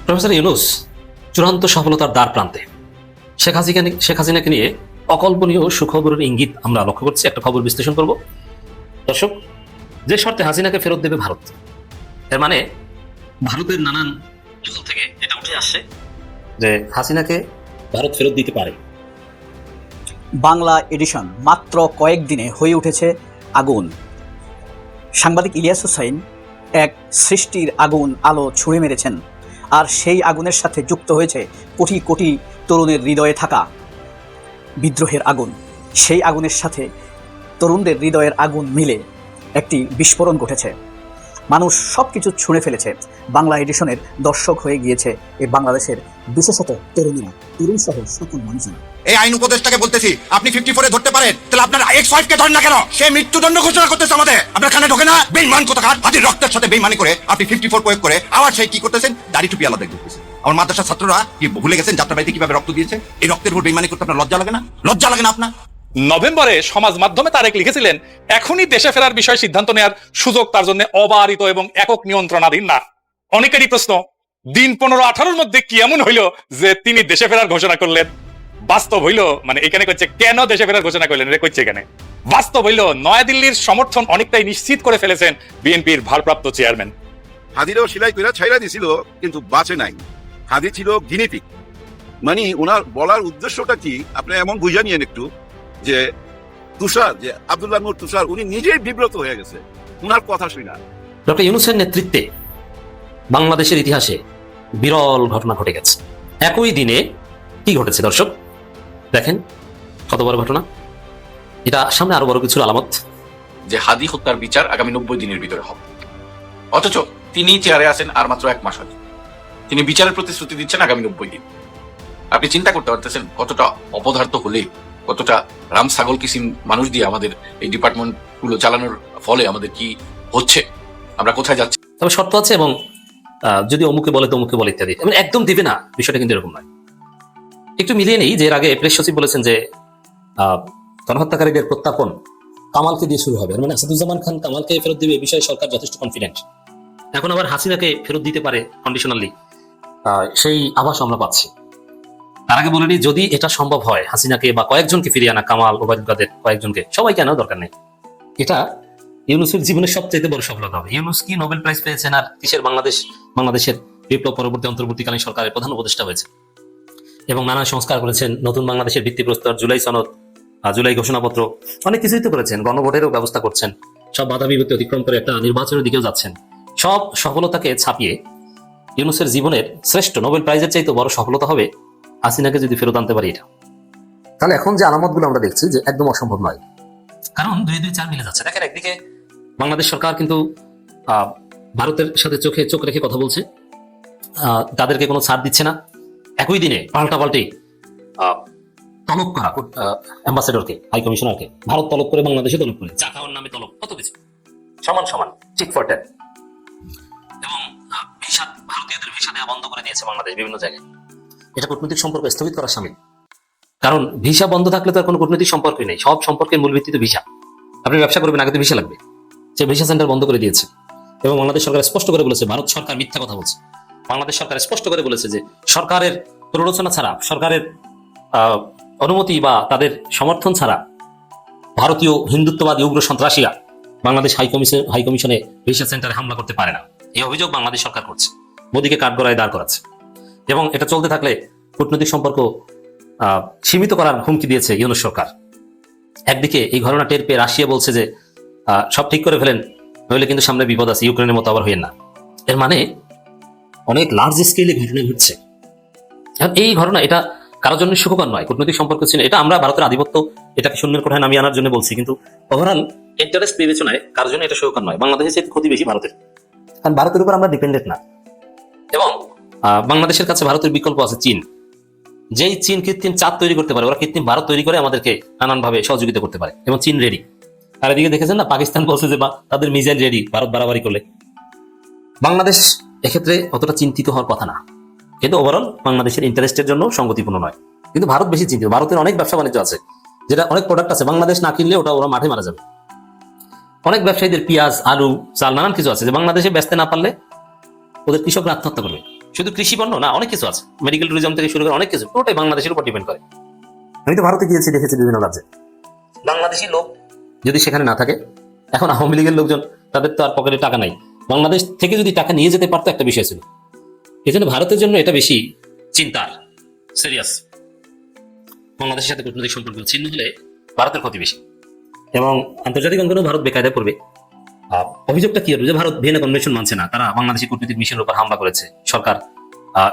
Professor Yunus চূড়ান্ত সফলতার দ্বার প্রান্তে। শেখ হাসিনাকে নিয়ে অকল্পনীয় সুখবরের ইঙ্গিত আমরা লক্ষ্য করছি। একটা খবর বিশ্লেষণ করব দর্শক। যে শর্তে হাসিনাকে ফেরত দেবে ভারত, এর মানে ভারতের নানান মহল থেকে এটা উঠে আসছে যে হাসিনাকে ভারত ফেরত দিতে পারে। বাংলা এডিশন মাত্র কয়েকদিনে হয়ে উঠেছে আগুন। সাংবাদিক ইলিয়াস হোসাইন এক সৃষ্টির আগুন আলো ছুঁড়ে মেরেছেন, আর সেই আগুনের সাথে যুক্ত হয়েছে কোটি কোটি তরুণের হৃদয়ে থাকা বিদ্রোহের আগুন। সেই আগুনের সাথে তরুণদের হৃদয়ের আগুন মিলে একটি বিস্ফোরণ ঘটেছে। মানুষ সব কিছু ছুঁড়ে ফেলেছে। বাংলা এডিশনের দর্শক হয়ে গিয়েছে এই বাংলাদেশের বিশেষত তরুণীরা, তরুণ সহ সকল মানুষজন। এই আইন উপদেষ্টাকে বলতেছি, আপনি 54 ধরতে পারেন, তাহলে আপনার এক্স ওয়াইফকে ধরেন না কেন? সে মৃত্যুদণ্ড ঘোষণা করতেছে আমাদের, আপনার কানে ঢোকে না? বেঈমান কোথাকার, হাতির রক্তের সাথে বেঈমানি করে আপনি 54 প্রয়োগ করে আবার সেই কি করতেছেন, দাড়ি টুপি আলাদা করতেছেন। আমার মাদ্রাসার ছাত্ররা কি ভুলে গেছেন যাত্রাবাড়িতে কিভাবে রক্ত দিয়েছে? এই রক্তের উপর বেঈমানি করতে আপনার লজ্জা লাগে না? লজ্জা লাগে না আপনার? নভেম্বরে সমাজ মাধ্যমে তারেক লিখেছিলেন, এখনই দেশে ফেরার বিষয়ে সিদ্ধান্ত নেওয়ার সুযোগ তার জন্য অবারিত এবং একক নিয়ন্ত্রণাধীন না। অনেকেরই প্রশ্ন, দিন 15-18 মধ্যে কি এমন হইল যে তিনি দেশে ফেরার ঘোষণা করলেন? বাস্তব হইল, মানে এখানে করছে কেন দেশে ফেরার ঘোষণা করলেন, এটা করছে এখানে। বাস্তব হইল নয়াদিল্লির সমর্থন অনেকটাই নিশ্চিত করে ফেলেছেন বিএনপির ভারপ্রাপ্ত চেয়ারম্যান। হাদিরও সেলাই কইরা ছাইরা দিছিল, কিন্তু বাঁচে নাই। হাদি ছিল গিনিপিক। মানে ওনার বলার উদ্দেশ্যটা কি আপনি এমন বুঝা নিয়েন একটু, যে তুষার, যে আব্দুল্লাহ নূর তুষার, উনি নিজেই বিব্রত হয়ে গেছে উনার কথা শুনা। ডক্টর ইউনূসের নেতৃত্বে বাংলাদেশের ইতিহাসে বিরল ঘটনা ঘটে গেছে। একই দিনে কি ঘটেছে দর্শক দেখেন, কত বড় ঘটনা এটা। সামনে আরো বড় কিছুর আলামত, যে হাদি হত্যার বিচার আগামী 90 দিনের ভিতরে হবে, অথচ তিনি চেয়ারে আছেন আর মাত্র 1 মাস আগে। তিনি বিচারের প্রতিশ্রুতি দিচ্ছেন আগামী 90 দিন। আপনি চিন্তা করতে পারতেছেন কতটা অপদার্থ হলে, কতটা রাম ছাগল কিসিম মানুষ দিয়ে আমাদের এই ডিপার্টমেন্ট গুলো চালানোর ফলে আমাদের কি হচ্ছে, আমরা কোথায় যাচ্ছি। তবে শর্ত আছে, এবং যদি অমুকে বলে তমুকে বলে ইত্যাদি, একদম দিবে না, বিষয়টা কিন্তু এরকম নয়। একটু মিলিয়ে নেই যে এর আগে প্রেস সচিব বলেছেন যে গণহত্যাকারীদের প্রত্যাপন কামালকে দিয়ে শুরু হবে, মানে আসাদুজ্জামান খান কামালকে ফেরত দিবে, এই বিষয়ে সরকার যথেষ্ট কনফিডেন্ট। এখন আবার হাসিনাকে ফেরত দিতে পারে কন্ডিশনালি, সেই আভাস আমরা পাচ্ছি। তার আগে বলেনি যদি এটা সম্ভব হয় হাসিনাকে বা কয়েকজনকে ফিরিয়ে আনা, কামাল, ওবায়দুল কাদের, কয়েকজনকে, সবাইকে আনার দরকার নেই। এটা ইউনূসের জীবনের সবচেয়ে বড় সফলতা হবে। ইউনূস কি নোবেল প্রাইজ পেয়েছেন আর কিসের বাংলাদেশের বিপ্লব পরবর্তী অন্তর্বর্তীকালীন সরকারের প্রধান উপদেষ্টা হয়েছে এবং নানা সংস্কার করেছেন, নতুন বাংলাদেশের ভিত্তিপ্রস্তর, জুলাই সনদ, জুলাই ঘোষণাপত্র, অনেক কিছুই তো করেছেন, গণভোটেরও ব্যবস্থা করছেন, সব বাধা বিপত্তি অতিক্রম করে একটা নির্বাচনের দিকেও যাচ্ছেন। সব সফলতাকে ছাপিয়ে ইউনূসের জীবনের শ্রেষ্ঠ নোবেল প্রাইজের চাইতে বড় সফলতা হবে হাসিনাকে যদি ফেরত আনতে পারি। এটা তাহলে এখন যে আলামতগুলো আমরা দেখছি যে একদম অসম্ভব নয়, কারণ 2-2-4 মিলে যাচ্ছে। দেখেন, একদিকে বাংলাদেশ সরকার কিন্তু ভারতের সাথে চোখে চোখ রেখে কথা বলছে, তাদেরকে কোনো ছাড় দিচ্ছে না। একই দিনে পাল্টাপাল্টি তলব করা অ্যাম্বাসেডরকে, হাই কমিশনারকে ভারত তলব করে, বাংলাদেশে তলব করে, চা খাওয়ার নামে তলব, কত কিছু সমান সমান টিট ফর ট্যাট। এবং ভিসা, ভারতীয়দের ভিসা দেওয়া বন্ধ করে দিয়েছে বাংলাদেশ বিভিন্ন জায়গায়। এটা কূটনৈতিক সম্পর্ক স্থগিত করার সামিল, কারণ ভিসা বন্ধ থাকলে তো আর কোনো কূটনৈতিক সম্পর্কই নেই। সব সম্পর্কের মূল ভিত্তি তো ভিসা। আপনি ব্যবসা করবেন, আগে তো ভিসা লাগবে। সে ভিসা সেন্টার বন্ধ করে দিয়েছে এবং বাংলাদেশ সরকার স্পষ্ট করে বলেছে ভারত সরকার মিথ্যা কথা বলছে। বাংলাদেশ সরকার স্পষ্ট করে বলেছে যে সরকারের প্ররোচনা ছাড়া, সরকারের অনুমতি বা তাদের সমর্থন ছাড়া ভারতীয় হিন্দুত্ববাদী উগ্র সন্ত্রাসীরা বাংলাদেশ হাই কমিশনে ভিসা সেন্টারে হামলা করতে পারে না। এই অভিযোগ বাংলাদেশ সরকার করছে, মোদীকে কাঠগড়ায় দাঁড় করাচ্ছে। এবং এটা চলতে থাকলে কূটনৈতিক সম্পর্ক সীমিত করার হুমকি দিয়েছে ইউনূস সরকার। একদিকে এই ঘটনা টের পেয়ে রাশিয়া বলছে যে সব ঠিক করে ফেলেন, নইলে কিন্তু সামনে বিপদ আছে, ইউক্রেনের মতো আবার হইয়েন না। এর মানে অনেক লার্জ স্কেলে ঘটনা ঘটছে। এই ঘটনা এটা কারোর জন্য সুখকর নয়। কূটনৈতিক সম্পর্ক ছিল এটা, আমরা ভারতের আধিপত্য এটাকে শূন্যের কোঠায় নামিয়ে আনার জন্য বলছি, কিন্তু ওভারঅল ইন্টারেস্ট বিবেচনায় কারোর জন্য এটা সুখকর নয়। বাংলাদেশের চেয়ে ক্ষতি বেশি ভারতের, কারণ ভারতের উপর আমরা ডিপেন্ডেন্ট না। এবং বাংলাদেশের কাছে ভারতের বিকল্প আছে চীন। যেই চীন কৃত্রিম চাঁদ তৈরি করতে পারে, ওরা কৃত্রিম ভারত তৈরি করে আমাদেরকে নানানভাবে সহযোগিতা করতে পারে, এবং চীন রেডি। আর এদিকে দেখেছেন না, পাকিস্তান বলছে যে তাদের মিসাইল রেডি ভারত বাড়াবাড়ি করলে। বাংলাদেশ এক্ষেত্রে অতটা চিন্তিত হওয়ার কথা না, কিন্তু ওভারঅল বাংলাদেশের ইন্টারেস্টের জন্য সঙ্গতিপূর্ণ নয়। কিন্তু ভারত বেশি চিন্তিত। ভারতের অনেক ব্যবসা বাণিজ্য আছে, যেটা অনেক প্রোডাক্ট আছে, বাংলাদেশ না কিনলে ওরা মাঠে মারা যাবে। অনেক ব্যবসায়ীদের পেঁয়াজ, আলু, চাল, নানান কিছু আছে যে বাংলাদেশে বেচতে না পারলে ওদের কৃষকরা আত্মহত্যা করবে। শুধু কৃষি পণ্য না, অনেক কিছু আছে, মেডিকেল ট্যুরিজম থেকে শুরু করে অনেক কিছু, পুরোটাই বাংলাদেশের উপর ডিপেন্ড করে। আমি তো ভারতে গিয়েছি, দেখেছি বিভিন্ন রাজ্যে বাংলাদেশি লোক যদি সেখানে না থাকে, এখন আওয়ামী লীগের লোকজন, তাদের তো আর পকেটে টাকা নাই, বাংলাদেশ থেকে যদি টাকা নিয়ে যেতে পারতো একটা বিষয় ছিল। এই জন্য ভারতের জন্য এটা বেশি চিন্তার, সিরিয়াস। বাংলাদেশের সাথে কূটনৈতিক সম্পর্ক ছিন্ন হলে ভারতের ক্ষতি বেশি, এবং আন্তর্জাতিক অঙ্গনেও ভারত বেকায়দায় পড়বে। অভিযোগটা কি হবে যে ভারত ভিয়েনা কনভেনশন মানছে না, তারা বাংলাদেশি কূটনৈতিক মিশনের উপর হামলা করেছে, সরকার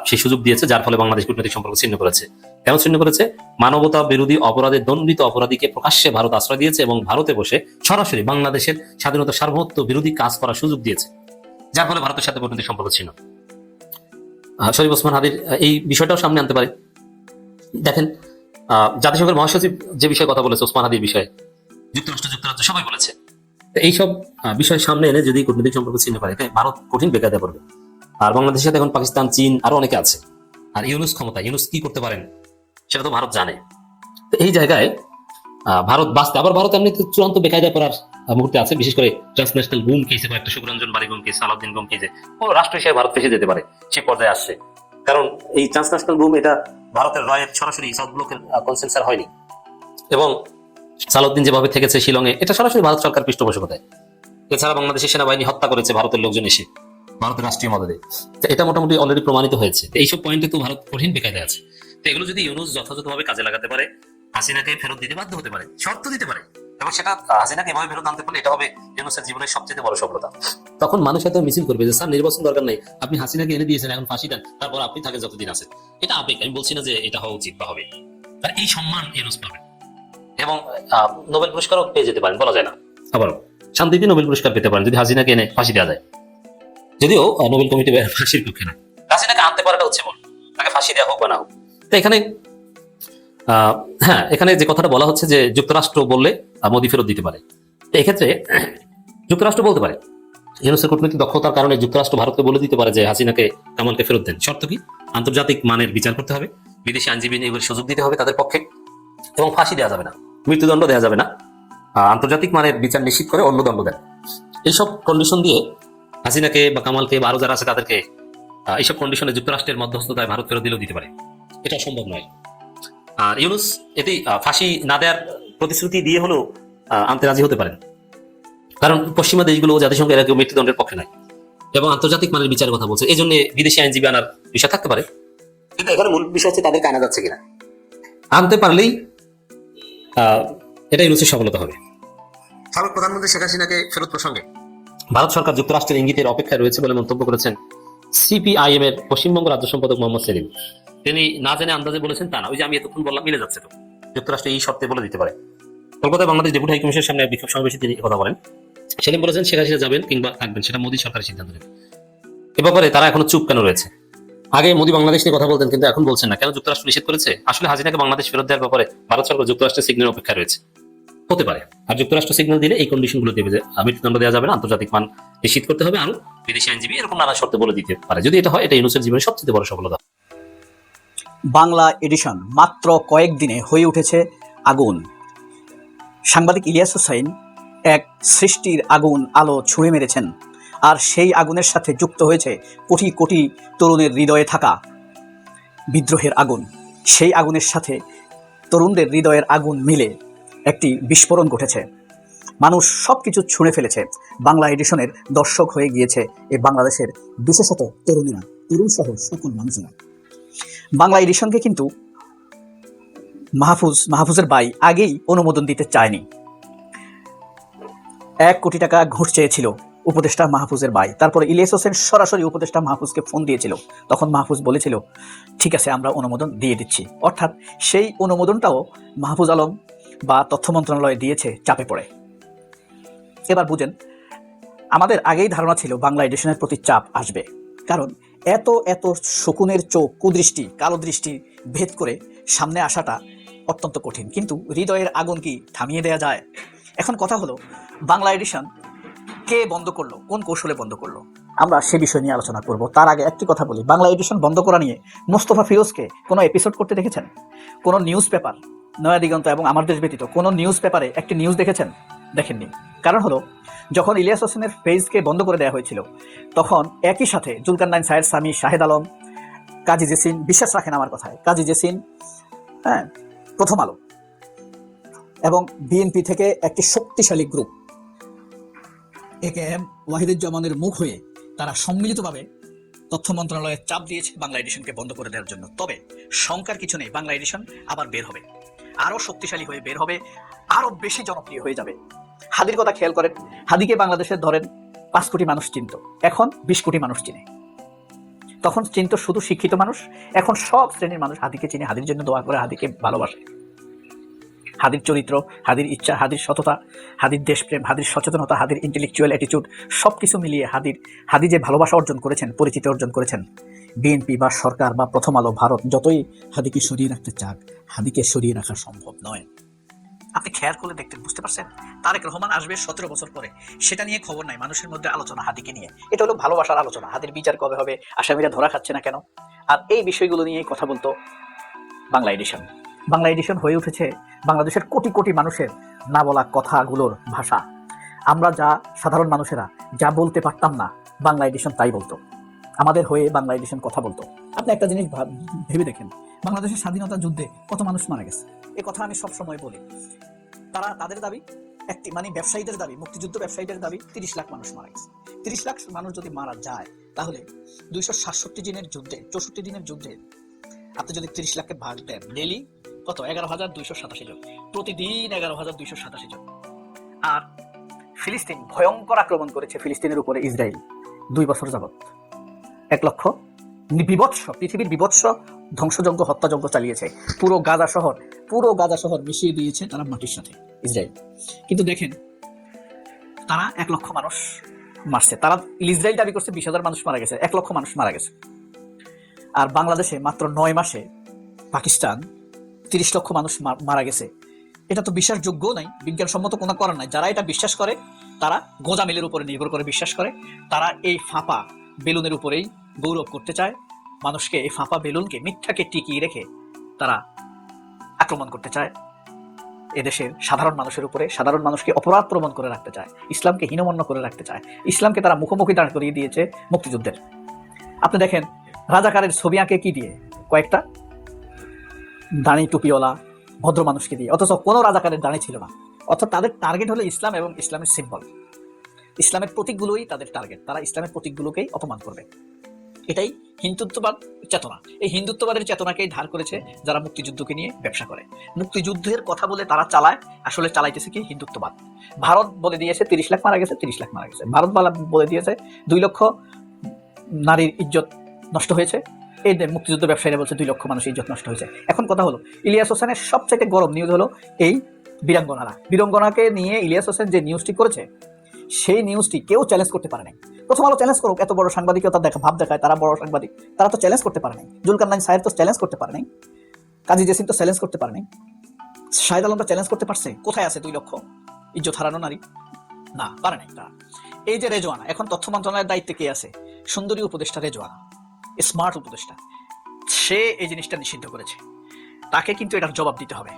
সেই সুযোগ দিয়েছে, যার ফলে বাংলাদেশ কূটনৈতিক সম্পর্ক ছিন্ন করেছে। কেন ছিন্ন করেছে? মানবতা বিরোধী অপরাধে দণ্ডিত অপরাধীকে প্রকাশ্যে ভারত আশ্রয় দিয়েছে এবং ভারতে বসে সরাসরি বাংলাদেশের স্বাধীনতা সার্বভৌমত্ব বিরোধী কাজ করার সুযোগ দিয়েছে, যার ফলে ভারতের সাথে কূটনৈতিক সম্পর্ক ছিন্ন। শরীফ ওসমান হাদির এই বিষয়টাও সামনে আনতে পারে। দেখেন, জাতিসংঘের মহাসচিব যে বিষয়ে কথা বলেছে ওসমান হাদির বিষয়ে, যুক্তরাজ্য সবাই বলেছে। এইসব বিষয় সামনে এনে যদি কূটনৈতিক সম্পর্ক ছিন্ন করে, ভারত কঠিন বেকায়দায় পড়বে। আর বাংলাদেশের সাথে এখন পাকিস্তান, চীন আরো অনেকে আছে। আর ইউনুস ক্ষমতা, ইউনুস কি করতে পারেন সেটা তো ভারত জানে। তো এই জায়গায় ভারত বাঁচতে, আবার ভারত এমনি চূড়ান্ত বেকায়দায় পড়ার মুহূর্তে আছে, বিশেষ করে ট্রান্সন্যাশনাল গুম কেসে, কয়েকটা শুক্রঞ্জন বাড়ি গুম কেস, সালাউদ্দিন গুম কেসে ও রাষ্ট্র হিসেবে ভারত ফেসে যেতে পারে, সে পর্যায়ে আসছে। কারণ এই ট্রান্সন্যাশনাল গুম এটা ভারতের রয়ের সরাসরি সাউথ ব্লকের কনসেন্সার হয়নি, এবং সালাউদ্দিন যেভাবে থেকেছে শিলংয়ে, এটা সরাসরি ভারত সরকার পৃষ্ঠপোষকতায়। এছাড়া বাংলাদেশের সেনাবাহিনী হত্যা করেছে ভারতের লোকজন এসে, ভারতের রাষ্ট্রীয় মদদে। এটা মোটামুটি অলরেডি প্রমাণিত হয়েছে। এইসব পয়েন্টে তো ভারত কঠিন বেকায়দায় আছে। তো এগুলো যদি ইউনুস যথাযথভাবে কাজে লাগাতে পারে, হাসিনাকে ফেরত দিতে বাধ্য হতে পারে, শর্ত দিতে পারে, এবং সেটা হাসিনাকে এভাবে ফেরত আনতে পারলে এটা হবে ইউনুসের জীবনের সবচেয়ে বড় সফলতা। তখন মানুষ হয়তো মিছিল করবে যে স্যার নির্বাচন দরকার নেই, আপনি হাসিনাকে এনে দিয়েছেন, এখন ফাঁসি দেন, তারপর আপনি থাকে যতদিন আছেন। এটা আবেগ, আমি বলছি না যে এটা হওয়া উচিত বা হবে। আর এই সম্মান ইউনুস পাবে, এবং নোবেল পুরস্কারও পেয়ে যেতে পারেন, বলা যায় না। আবারও শান্তিতে নোবেল পুরস্কার পেতে পারেন যদি হাসিনাকে এনে ফাঁসি দেওয়া যায়, যদিও নোবেল কমিটি ফাঁসির পক্ষে না। হাসিনাকে আনতে পারাটা হচ্ছে বল, তাকে ফাঁসি দেওয়া হোক বা না হোক। তো এখানে এখানে যে কথাটা বলা হচ্ছে যে যুক্তরাষ্ট্র বললে মোদি ফেরত দিতে পারে, তো এক্ষেত্রে যুক্তরাষ্ট্র বলতে পারে, ইউনুসের কূটনৈতিক দক্ষতার কারণে যুক্তরাষ্ট্র ভারতকে বলে দিতে পারে যে হাসিনাকে, কামালকে ফেরত দেন। শর্ত কি? আন্তর্জাতিক মানের বিচার করতে হবে, বিদেশি আইনজীবী নিয়োগের সুযোগ দিতে হবে তাদের পক্ষে, এবং ফাঁসি দেওয়া যাবে না, মৃত্যুদণ্ড দেওয়া যাবে না, আন্তর্জাতিক মানের বিচার নিশ্চিত করে অন্য দণ্ড দেন। এইসব কন্ডিশন দিয়ে হাসিনাকে বা কামালকে বা আরো যারা আছে তাদেরকে এইসব কন্ডিশনে যুক্তরাষ্ট্রের মধ্যস্থতায় ভারত ফেরত দিলেও দিতে পারে, এটা সম্ভব নয়। আর ইউনুস এতেই ফাঁসি না দেওয়ার প্রতিশ্রুতি দিয়ে হলেও আনতে রাজি হতে পারেন, কারণ পশ্চিমা দেশগুলো জাতিসংঘের কেউ মৃত্যুদণ্ডের পক্ষে নাই, এবং আন্তর্জাতিক মানের বিচারের কথা বলছে, এই জন্য বিদেশি আইনজীবী আনার বিষয় থাকতে পারে। কিন্তু এখানে মূল বিষয় হচ্ছে তাদেরকে আনা যাচ্ছে কিনা। আনতে পারলেই এটা ইউনুসের সফলতা হবে। সাবেক প্রধানমন্ত্রী শেখ হাসিনাকে ফেরত প্রসঙ্গে ভারত সরকার যুক্তরাষ্ট্রের ইঙ্গিতের অপেক্ষায় রয়েছে বলে মন্তব্য করেছেন সিপিআইএম এর পশ্চিমবঙ্গ রাজ্য সম্পাদক মোহাম্মদ সেলিম। তিনি না জেনে আন্দাজে বলেছেন তা না, ওই যে আমি এতক্ষণ বললাম মিলে যাচ্ছে, তো যুক্তরাষ্ট্র এই শর্তে বলে দিতে পারে। কলকাতায় বাংলাদেশ ডেপুটি হাইকমিশনের সামনে বিক্ষোভ সমাবেশে তিনি কথা বলেন। সেলিম বলেছেন শেখ হাসিনা যাবেন কিংবা থাকবেন সেটা মোদী সরকারের সিদ্ধান্ত নেবে। এ ব্যাপারে তারা এখনো চুপ কেন রয়েছে? আগে মোদী বাংলাদেশ নিয়ে কথা বলতেন, কিন্তু এখন বলছেন না কেন? যুক্তরাষ্ট্র নিষেধ করেছে। আসলে হাসিনাকে বাংলাদেশ ফেরত দেওয়ার ব্যাপারে ভারত সরকার যুক্তরাষ্ট্রের সিগন্যাল অপেক্ষা রয়েছে, হতে পারে। আর যুক্তরাষ্ট্র সিগন্যাল দিলে এই কন্ডিশন গুলো দেবে যে মৃত্যুদণ্ড দেওয়া যাবে না, আন্তর্জাতিক মান নিশ্চিত করতে হবে, আরো বিদেশি আইনজীবী, এরকম নানা শর্তে বলে দিতে পারে। যদি এটা হয়, এটা ইউনুসের জীবনের সবচেয়ে বড় সফলতা। বাংলা এডিশন মাত্র কয়েকদিনে হয়ে উঠেছে আগুন। সাংবাদিক ইলিয়াস হোসাইন এক সৃষ্টির আগুন আলো ছুঁড়ে মেরেছেন, আর সেই আগুনের সাথে যুক্ত হয়েছে কোটি কোটি তরুণের হৃদয়ে থাকা বিদ্রোহের আগুন। সেই আগুনের সাথে তরুণদের হৃদয়ের আগুন মিলে একটি বিস্ফোরণ ঘটেছে। মানুষ সব কিছু ছুঁড়ে ফেলেছে, বাংলা এডিশনের দর্শক হয়ে গিয়েছে এই বাংলাদেশের বিশেষত তরুণীরা, তরুণ সহ সকল মানুষেরা। বাংলা এডিশনকে কিন্তু মাহফুজের ভাই আগেই অনুমোদন দিতে চায়নি। 1 কোটি টাকা ঘুষ চেয়েছিল উপদেষ্টা মাহফুজের ভাই। তারপরে ইলিয়াস হোসেন সরাসরি উপদেষ্টা মাহফুজকে ফোন দিয়েছিল, তখন মাহফুজ বলেছিল ঠিক আছে আমরা অনুমোদন দিয়ে দিচ্ছি। অর্থাৎ সেই অনুমোদনটাও মাহফুজ আলম বা তথ্য মন্ত্রণালয় দিয়েছে চাপে পড়ে। এবার বুঝেন, আমাদের আগেই ধারণা ছিল বাংলা এডিশনের প্রতি চাপ আসবে, কারণ এত এত শকুনের চোখ, কুদৃষ্টি, কালো দৃষ্টি ভেদ করে সামনে আসাটা অত্যন্ত কঠিন। কিন্তু হৃদয়ের আগুন কি থামিয়ে দেওয়া যায়? এখন কথা হলো, বাংলা এডিশন কে বন্ধ করলো, কোন কৌশলে বন্ধ করলো, আমরা সে বিষয় নিয়ে আলোচনা করব। তার আগে একটি কথা বলি, বাংলা এডিশন বন্ধ করা নিয়ে মোস্তফা ফিরোজকে কোনো এপিসোড করতে দেখেছেন? কোনো নিউজ পেপার, নয়া দিগন্ত এবং আমার দেশ ব্যতীত কোনো নিউজ পেপারে একটি নিউজ দেখেছেন? দেখেননি। কারণ হলো, যখন ইলিয়াস হোসেনের পেজকে বন্ধ করে দেওয়া হয়েছিল, তখন একই সাথে জুলকারনাইন, সায়ের সামি, শাহেদ আলম, কাজী জেসিন বিশ্বাস রাখেন আমার কথায়, কাজী জেসিন, হ্যাঁ, প্রথম আলো এবং বিএনপি থেকে একটি শক্তিশালী গ্রুপ AKM ওয়াহিদুজ্জামানের মুখ হয়ে তারা সম্মিলিতভাবে তথ্য মন্ত্রণালয়ে চাপ দিয়েছে বাংলা এডিশনকে বন্ধ করে দেওয়ার জন্য। তবে শঙ্কার কিছু নেই, বাংলা এডিশন আবার বের হবে, আরো শক্তিশালী হয়ে বের হবে, আরো বেশি জনপ্রিয় হয়ে যাবে। হাদির কথা খেয়াল করেন, হাদিকে বাংলাদেশের ধরেন 5 কোটি মানুষ চিনত, এখন 20 কোটি মানুষ চিনে। তখন চিনত শুধু শিক্ষিত মানুষ, এখন সব শ্রেণীর মানুষ হাদিকে চিনে, হাদির জন্য দোয়া করে, হাদিকে ভালোবাসে। হাদির চরিত্র, হাদির ইচ্ছা, হাদির সততা, হাদির দেশপ্রেম, হাদির সচেতনতা, হাদির ইন্টেলেকচুয়াল অ্যাটিটিউড সবকিছু মিলিয়ে হাদি যে ভালোবাসা অর্জন করেছেন, পরিচিতি অর্জন করেছেন, বিএনপি বা সরকার বা প্রথম আলো, ভারত যতই হাদিকে সরিয়ে রাখতে চাক, হাদিকে সরিয়ে রাখা সম্ভব নয়। আপনি খেয়াল করলে দেখতে বুঝতে পারছেন, তারেক রহমান আসবে 17 বছর পরে, সেটা নিয়ে খবর নাই, মানুষের মধ্যে আলোচনা হাদিকে নিয়ে। এটা হলো ভালোবাসার আলোচনা, হাদির বিচার কবে হবে, আসামিরা ধরা খাচ্ছে না কেন, আর এই বিষয়গুলো নিয়ে কথা বলতো বাংলা এডিশন। বাংলা এডিশন হয়ে উঠেছে বাংলাদেশের কোটি কোটি মানুষের না বলা কথাগুলোর ভাষা। আমরা যা সাধারণ মানুষেরা যা বলতে পারতাম না, বাংলা এডিশন তাই বলতো, আমাদের হয়ে বাংলা এডিশন কথা বলতো। আপনি একটা জিনিস ভেবে দেখেন, বাংলাদেশের স্বাধীনতা যুদ্ধে কত মানুষ মারা গেছে, এ কথা আমি সবসময় বলি। তাদের দাবি একটি, মানে ব্যবসায়ীদের দাবি, মুক্তিযুদ্ধ ব্যবসায়ীদের দাবি 30 লাখ মানুষ মারা গেছে। 30 লাখ মানুষ যদি মারা যায়, তাহলে 267 দিনের যুদ্ধে, 64 দিনের যুদ্ধে আপনি যদি 30 লাখকে ভাগ দেন, ডেলি কত? 11,287 জন, প্রতিদিন 11,287 জন। আর ফিলিস্তিন ভয়ঙ্কর আক্রমণ করেছে ফিলিস্তিনের উপরে ইসরায়েল 2 বছর যাবত, 1 লক্ষ বিভৎস, পৃথিবীর বিভৎস ধ্বংসযজ্ঞ, হত্যাযজ্ঞ চালিয়েছে। পুরো গাজা শহর মিশিয়ে দিয়েছে তারা মাটির সাথে, ইসরায়েল। কিন্তু দেখেন, তারা 1 লক্ষ মানুষ মারছে, তারা ইসরায়েল দাবি করছে 20,000 মানুষ মারা গেছে, 1 লক্ষ মানুষ মারা গেছে। আর বাংলাদেশে মাত্র 9 মাসে পাকিস্তান 30 লক্ষ মানুষ মারা গেছে। এটা তো বিশ্বাসযোগ্য নাই, বিজ্ঞানসম্মত কোনো কারণ নাই। যারা এটা বিশ্বাস করে, তারা গোজা মিলের উপরে নির্ভর করে বিশ্বাস করে, তারা এই ফাঁপা বেলুনের উপরেই গৌরব করতে চায়, মানুষকে এই ফাঁপা বেলুনকে, মিথ্যাকে টিকিয়ে রেখে তারা আক্রমণ করতে চায় এদেশের সাধারণ মানুষের উপরে, সাধারণ মানুষকে অপরাধ প্রবণ করে রাখতে চায়, ইসলামকে হীনমন্য করে রাখতে চায়। ইসলামকে তারা মুখোমুখি দাঁড় করিয়ে দিয়েছে মুক্তিযুদ্ধের। আপনি দেখেন, রাজাকারের ছবি আঁকে কি দিয়ে? কয়েকটা দাড়ি টুপিওয়ালা ভদ্র মানুষকে দিয়ে, অথচ কোনো রাজাকারের দাড়ি ছিল না। অর্থাৎ তাদের টার্গেট হলো ইসলাম এবং ইসলামের সিম্বল, ইসলামের প্রতীকগুলোই তাদের টার্গেট। তারা ইসলামের প্রতীকগুলোকেই অপমান করবে। এটাই হিন্দুত্ববাদ চেতনা। এই হিন্দুত্ববাদের চেতনাকেই ধার করেছে যারা মুক্তিযুদ্ধকে নিয়ে ব্যবসা করে। মুক্তিযুদ্ধের কথা বলে তারা চালায়, আসলে চালাইতেছে কি? হিন্দুত্ববাদ। ভারত বলে দিয়েছে 30 লাখ মারা গেছে, 30 লাখ মারা গেছে। ভারত বলে দিয়েছে 2 লক্ষ নারীর ইজ্জত নষ্ট হয়েছে, এই মুক্তিযুদ্ধ ব্যবসায়ীরা বলছে 2 লক্ষ মানুষের ইজ্জত নষ্ট হয়েছে। এখন কথা হলো, ইলিয়াস হোসেনের সবচেয়ে গরম নিউজ হলো এই বীরাঙ্গনাকে নিয়ে ইলিয়াস হোসেন যে নিউজটি করেছে, সেই নিউজটি কেউ চ্যালেঞ্জ করতে পারে নাই। প্রথম আলো চ্যালেঞ্জ করুক, এত বড় সাংবাদিকতা ভাব দেখায়, তারা বড় সাংবাদিক, তারা তো চ্যালেঞ্জ করতে পারে নাই। জুলকারনাইন সাহেব তো চ্যালেঞ্জ করতে পারে নাই, কাজী জেসিন তো চ্যালেঞ্জ করতে পারে নাই, শাহেদ আলম তো চ্যালেঞ্জ করতে পারছে। কোথায় আছে 2 লক্ষ ইজ্জত হারানো নারী? না, পারে নাই তারা। এই যে রেজওয়ানা, এখন তথ্য মন্ত্রণালয়ের দায়িত্বে কে আছে? সুন্দরী উপদেষ্টা রেজওয়ানা, স্মার্ট উপদেষ্টা, সে এই জিনিসটা নিষিদ্ধ করেছে, তাকে কিন্তু এটার জবাব দিতে হবে।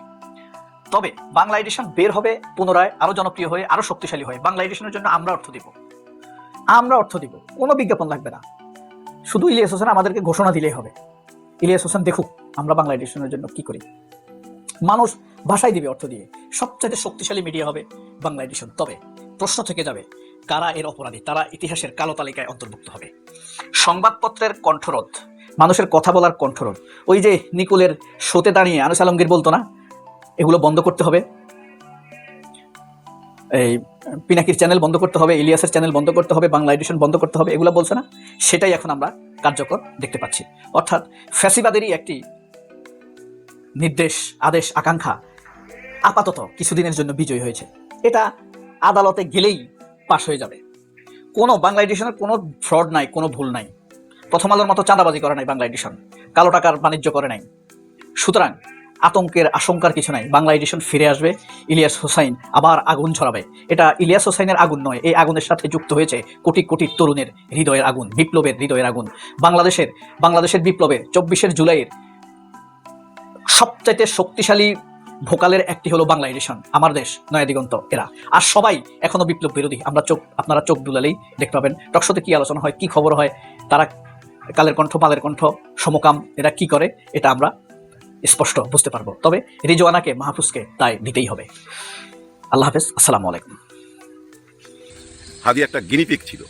তবে বাংলা এডিশন বের হবে পুনরায়, আরো জনপ্রিয় হয়ে, আরো শক্তিশালী হয়ে। বাংলা এডিশনের জন্য আমরা অর্থ দিব, কোনো বিজ্ঞাপন লাগবে না, শুধু ইলিয়াস হোসেন আমাদেরকে ঘোষণা দিলেই হবে। ইলিয়াস হোসেন দেখুক আমরা বাংলা এডিশনের জন্য কি করি, মানুষ ভাষায় দিবে অর্থ দিয়ে। সবচেয়ে শক্তিশালী মিডিয়া হবে বাংলা এডিশন। তবে প্রশ্ন থেকে যাবে, কারা এর অপরাধী? তারা ইতিহাসের কালো তালিকায় অন্তর্ভুক্ত হবে। সংবাদপত্রের কণ্ঠরোধ, মানুষের কথা বলার কণ্ঠরোধ, ওই যে নিকুলের শোতে দাঁড়িয়ে আনিস আলমগীর বলতো না, এগুলো বন্ধ করতে হবে। এই পিনাকির চ্যানেল বন্ধ করতে হবে, ইলিয়াসের চ্যানেল বন্ধ করতে হবে, বাংলা এডিশন বন্ধ করতে হবে, এগুলো বলছে না? সেটাই এখন আমরা কার্যকর দেখতে পাচ্ছি। অর্থাৎ ফ্যাসিবাদেরই একটি নির্দেশ, আদেশ, আকাঙ্ক্ষা আপাতত কিছুদিনের জন্য বিজয়ী হয়েছে। এটা আদালতে গেলেই পাশ হয়ে যাবে। কোনো বাংলা এডিশনের কোনো ফ্রড নাই, কোনো ভুল নাই। প্রথম আলোর মতো চাঁদাবাজি করে নাই বাংলা এডিশন, কালো টাকার বাণিজ্য করে নাই। সুতরাং আশঙ্কার কিছু নাই। বাংলা এডিশন ফিরে আসবে, ইলিয়াস হোসাইন আবার আগুন ছড়াবে। এটা ইলিয়াস হোসাইনের আগুন নয়, এই আগুনের সাথে যুক্ত হয়েছে কোটি কোটি তরুণের হৃদয়ের আগুন, বিপ্লবের হৃদয়ের আগুন। বাংলাদেশের বিপ্লবের 24শে জুলাইয়ের সবচাইতে শক্তিশালী ভোকালের একটি হলো বাংলা এডিশন, আমার দেশ, নয়া দিগন্ত, এরা। আর সবাই এখনো বিপ্লব বিরোধী। আপনারা চোখ বুলালেই দেখতে পাবেন টকশোতে কি আলোচনা হয়, কি খবর হয়, তারা কালের কণ্ঠ, মালের কণ্ঠ, সমকাম এরা কি করে এটা আমরা স্পষ্ট বুঝতে পারবো। তবে রিজওয়ানাকে, মাহফুজকে তাই দিতেই হবে। আল্লাহ হাফেজ, আসসালামু আলাইকুম। হাদি একটা গিনিপিক ছিল।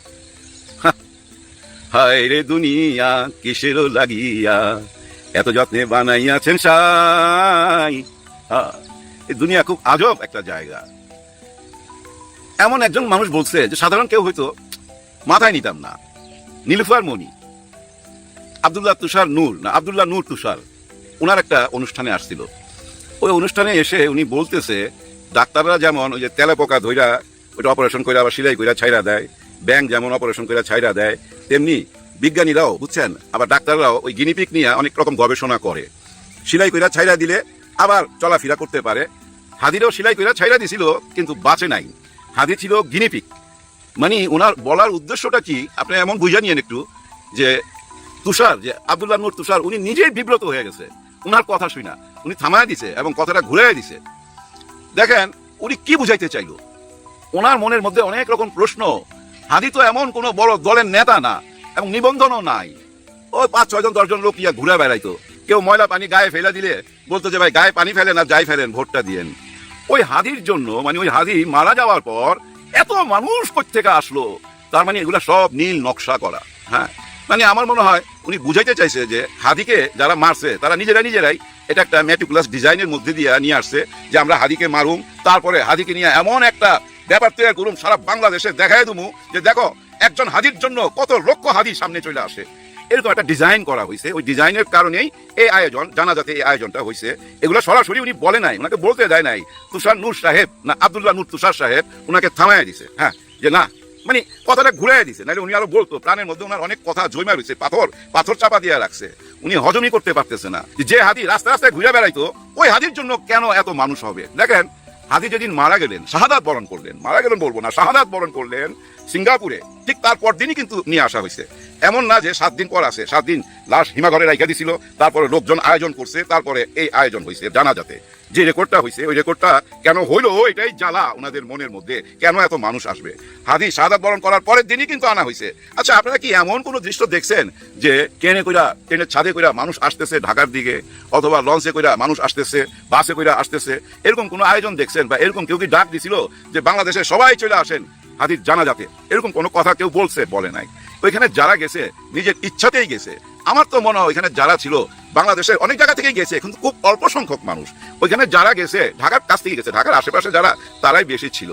হায় রে দুনিয়া কিসেরও লাগিয়া এত যত্নে বানাইয়াছেন সাই। এই দুনিয়া খুব আজব একটা জায়গা। এমন একজন মানুষ বলছে যে সাধারণ কেউ হয়তো মাথায় নিতাম না। নীলুফার মনি, আব্দুল্লাহ তুষার নূর, না আব্দুল্লাহ নূর তুষার, ওনার একটা অনুষ্ঠানে আসছিল। ওই অনুষ্ঠানে এসে উনি বলতেছে, ডাক্তাররা যেমন ওই যে তেলে পোকা ধইরা ওইটা অপারেশন করে আবার সেলাই করে ছাইরা দেয়, ব্যাং যেমন অপারেশন করে ছাইরা দেয়, তেমনি বিজ্ঞানীরাও বুঝছেন, আবার ডাক্তাররাও ওই গিনিপিক নিয়ে অনেক রকম গবেষণা করে। সেলাই করে ছাইরা দিলে আবার চলাফেরা করতে পারে। হাদিরও সেলাই করে ছাইরা দিছিল, কিন্তু বাঁচে নাই। হাদি ছিল গিনিপিক। মানে ওনার বলার উদ্দেশ্যটা কি আপনি এমন বুঝা নিয়েন একটু, যে তুষার, যে আব্দুল্লাহ নূর তুষার, উনি নিজেই বিব্রত হয়ে গেছে উনার কথা শুনা। উনি থামায় দিছে এবং কথাটা ঘুরাই দিছে। দেখেন উনি কি বুঝাইতে চাইল। ওনার মনের মধ্যে অনেক রকম প্রশ্ন। হাদি তো এমন কোনো বড় দলের নেতা না, এবং নিবন্ধনও নাই। ওই 5-6 জন 10 জন লোক ইয়া ঘুরে বেড়াইতো। কেউ ময়লা পানি গায়ে ফেলে দিলে বলতো যে ভাই গায়ে পানি ফেলেন আর যাই ফেলেন, ভোটটা দিয়েন। ওই হাদির জন্য, মানে ওই হাদি মারা যাওয়ার পর এত মানুষ কোত্থেকে আসলো, তার মানে এগুলা সব নীল নকশা করা। হ্যাঁ, মানে আমার মনে হয় উনি বুঝাইতে চাইছে যে হাদিকে যারা মারছে তারা নিজেরাই এটা একটা মেটিকুলাস ডিজাইনের মধ্যে দিয়ে নিয়ে আসছে, যে আমরা হাদিকে মারুম, তারপরে হাদিকে নিয়ে এমন একটা ব্যাপার তৈরি করুম সারা বাংলাদেশে দেখাই দেবো যে দেখো একজন হাদির জন্য কত লক্ষ হাদি সামনে চলে আসে। এরকম একটা ডিজাইন করা হয়েছে। ওই ডিজাইনের কারণেই এই আয়োজন, জানাজাতে এই আয়োজনটা হয়েছে। এগুলো সরাসরি উনি বলে নাই, ওনাকে বলতে দেয় নাই। তুষার নূর সাহেব, না আব্দুল্লাহ নূর তুষার সাহেব, ওনাকে থামায় দিছে। হ্যাঁ, যে না, মানে কথাটা ঘুরাই দিছে, নাহলে উনি আরো বলতো। প্রাণের মধ্যে ওনার অনেক কথা জমা রয়েছে, পাথর চাপা দিয়ে রাখছে। উনি হজমই করতে পারতেছে না যে হাদি রাস্তায় রাস্তায় ঘুরে বেড়াইতো, ওই হাদির জন্য কেন এত মানুষ হবে। দেখেন হাদি যেদিন মারা গেলেন, শাহাদাত বরণ করলেন, মারা গেলেন বলবো না, শাহাদাত বরণ করলেন সিঙ্গাপুরে, ঠিক তারপর দিনই কিন্তু নিয়ে আসা হয়েছে। এমন না যে 7 দিন পর আসে, 7 দিন লাশ হিমাঘরে রাইখা দিছিল, তারপরে লোকজন আয়োজন করছে, তারপরে এই আয়োজন হয়েছে জানাজাতে। যে রেকর্ডটা হয়েছে, ওই রেকর্ডটা কেন হইলো এটাই জ্বালা ওনাদের মনের মধ্যে, কেন এত মানুষ আসবে। হাদি শাহাদাত বরণ করার পরের দিনই কিন্তু আনা হয়েছে। আচ্ছা, আপনারা কি এমন কোনো দৃশ্য দেখছেন যে ট্রেনের ছাদে কইরা মানুষ আসতেছে ঢাকার দিকে, অথবা লঞ্চে কইরা মানুষ আসতেছে, বাসে কইরা আসতেছে, এরকম কোনো আয়োজন দেখছেন? বা এরকম কেউ কি ডাক দিছিল যে বাংলাদেশে সবাই চলে আসেন হাদির জানাজাতে? এরকম কোনো কথা কেউ বলছে? বলে নাই। ওইখানে যারা গেছে নিজের ইচ্ছাতেই গেছে। আমার তো মনে হয় ওইখানে যারা ছিল বাংলাদেশের অনেক জায়গা থেকেই গেছে, কিন্তু খুব অল্প সংখ্যক মানুষ। ওইখানে যারা গেছে ঢাকার কাছ থেকে গেছে, ঢাকার আশেপাশে যারা, তারাই বেশি ছিল।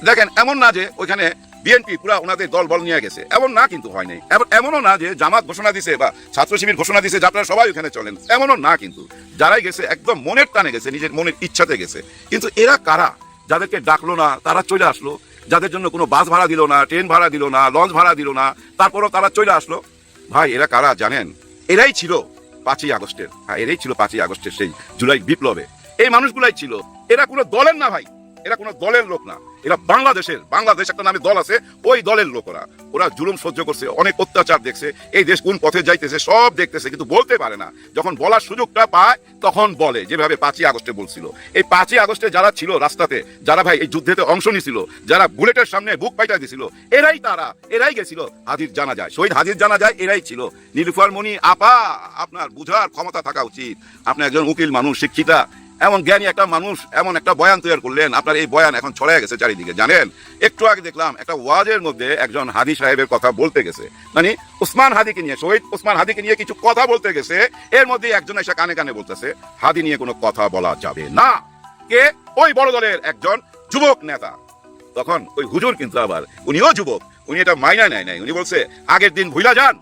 দেখেন এমন না যে ওইখানে বিএনপি পুরা ওনাদের দল বল নিয়ে গেছে, এমন না কিন্তু হয় নাই। এমনও না যে জামাত ঘোষণা দিছে বা ছাত্র শিবির ঘোষণা দিছে যে আপনারা সবাই ওখানে চলেন, এমনও না কিন্তু। যারাই গেছে একদম মনের টানে গেছে, নিজের মনের ইচ্ছাতে গেছে। কিন্তু এরা কারা? যাদেরকে ডাকলো না তারা চলে আসলো, যাদের জন্য কোনো বাস ভাড়া দিল না, ট্রেন ভাড়া দিল না, লঞ্চ ভাড়া দিল না, তারপরও তারা চলে আসলো। ভাই এরা কারা জানেন? এরাই ছিল 5ই আগস্টের, হ্যাঁ এরাই ছিল 5ই আগস্টের সেই জুলাই বিপ্লবে। এই মানুষগুলাই ছিল। এরা কোনো দলের না ভাই, এরা কোনো দলের লোক না, এরা বাংলাদেশের, বাংলাদেশ একটা নামে দল আছে, ওই দলের লোক। ওরা জুলুম সহ্য করছে, অনেক অত্যাচার দেখছে, এই দেশ কোন পথে যাইতেছে সব দেখতেছে, কিন্তু বলতে পারে না। যখন বলার সুযোগটা পায় তখন বলে, যেভাবে 5ই আগস্টে বলছিল। এই 5ই আগস্টে যারা ছিল রাস্তাতে, যারা ভাই এই যুদ্ধেতে অংশ নিছিল, যারা বুলেটের সামনে বুক পাইটা দিছিল, এরাই তারা, এরাই গেছিল হাদির জানাজায়, শহীদ হাদির জানাজায় এরাই ছিল। নীলুফার মনি আপা, আপনার বুঝার ক্ষমতা থাকা উচিত। আপনি একজন উকিল মানুষ, শিক্ষিতা, এমন জ্ঞানী একটা মানুষ, এমন একটা বয়ান তৈরি করলেন, আপনার এই বয়ান এখন ছড়ায় গেছে চারিদিকে। জানেন একটু আগে দেখলাম একটা ওয়াজের মধ্যে একজন হাদি সাহেবের কথা বলতে গেছে, মানে ওসমান হাদিকে নিয়ে, শহীদ ওসমান হাদিকে নিয়ে কিছু কথা বলতে গেছে। এর মধ্যে একজন এসে কানে কানে বলতেছে হাদি নিয়ে কোনো কথা বলা যাবে না। কে? ওই বড় দলের একজন যুবক নেতা। তখন ওই হুজুর কিন্তু আবার উনিও যুবক, উনি এটা মাইনা নেয় নাই। উনি বলছে আগের দিন ভুলা যান,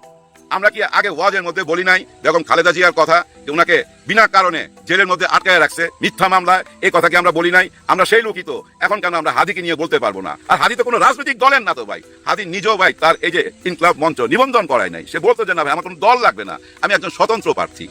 আমরা কি আগে ওয়াজের মধ্যে বলি নাই বেগম খালেদা জিয়ার কথা, যে ওনাকে বিনা কারণে জেলের মধ্যে আটকায় রাখছে মিথ্যা মামলায়? এই কথা কি আমরা বলি নাই? আমরা সেই লোকই তো। এখন কেন আমরা হাদিকে নিয়ে বলতে পারবো না? আর হাদি তো কোনো রাজনৈতিক দলের না তো ভাই। হাদি নিজেও ভাই তার এই যে ইনকলাব মঞ্চ নিবন্ধন করায় নাই। সে বলতো যে না ভাই আমার কোনো দল লাগবে না, আমি একজন স্বতন্ত্র প্রার্থী।